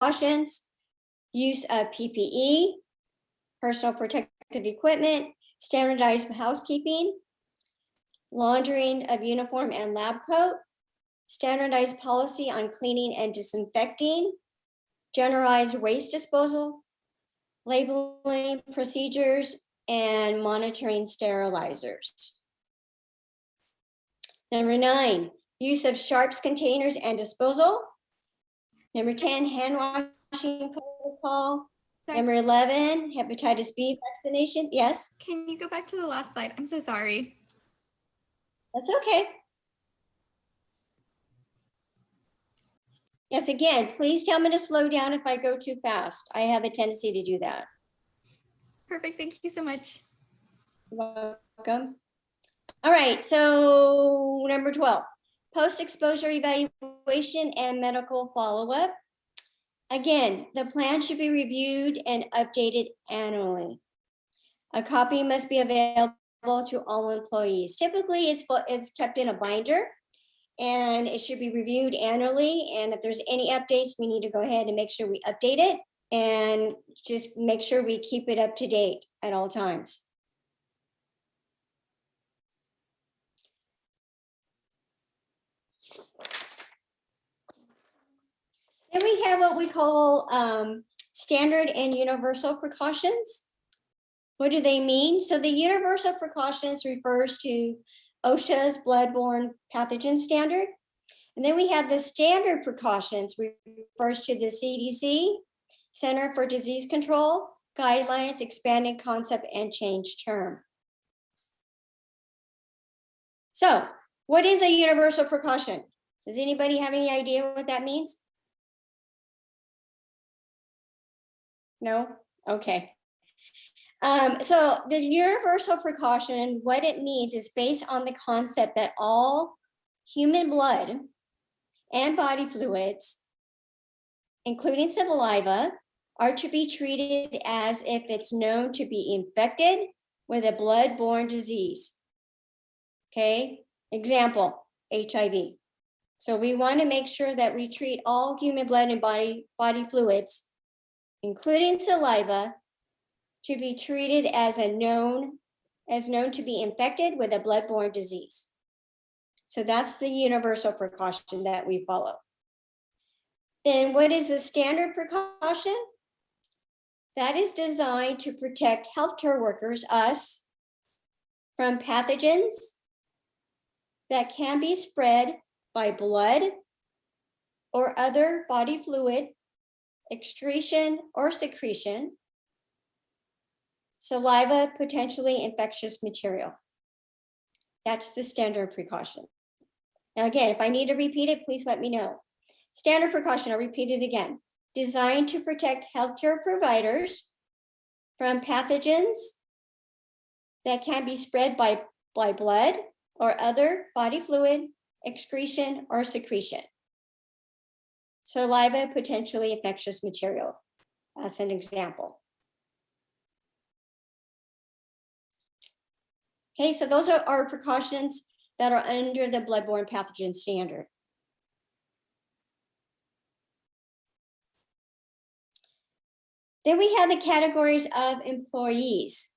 precautions, use of PPE, personal protective equipment, standardized housekeeping, laundering of uniform and lab coat, standardized policy on cleaning and disinfecting, generalized waste disposal, labeling procedures, and monitoring sterilizers. Number 9, use of sharps containers and disposal. Number 10, hand washing protocol. Sorry. Number 11, hepatitis B vaccination. Yes, Can you go back to the last slide? I'm so sorry. that's okay. Yes, again, please tell me to slow down if I go too fast. I have a tendency to do that. Perfect. Thank you so much. You're welcome. All right, so number 12, post-exposure evaluation and medical follow-up. Again, the plan should be reviewed and updated annually. A copy must be available to all employees. Typically, it's kept in a binder, and it should be reviewed annually. And if there's any updates, we need to go ahead and make sure we update it and just make sure we keep it up to date at all times. Then we have what we call standard and universal precautions. What do they mean? So the universal precautions refers to OSHA's bloodborne pathogen standard. And then we have the standard precautions, which refers to the CDC, Center for Disease Control, guidelines, expanded concept, and changed term. So what is a universal precaution? Does anybody have any idea what that means? No? Okay. So the universal precaution, what it means is based on the concept that all human blood and body fluids, including saliva, are to be treated as if it's known to be infected with a blood-borne disease. Okay, example, HIV. So we want to make sure that we treat all human blood and body fluids, including saliva, to be treated as known to be infected with a blood-borne disease. So that's the universal precaution that we follow. Then what is the standard precaution? That is designed to protect healthcare workers, us, from pathogens that can be spread by blood or other body fluid, excretion or secretion, saliva, potentially infectious material. That's the standard precaution. Now again, if I need to repeat it, please let me know. Standard precaution, I'll repeat it again. Designed to protect healthcare providers from pathogens that can be spread by blood or other body fluid, excretion or secretion. Saliva, potentially infectious material. That's an example. Okay, so those are our precautions that are under the bloodborne pathogen standard. Then we have the categories of employees.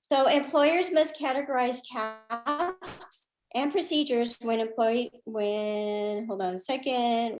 So employers must categorize tasks and procedures when hold on a second.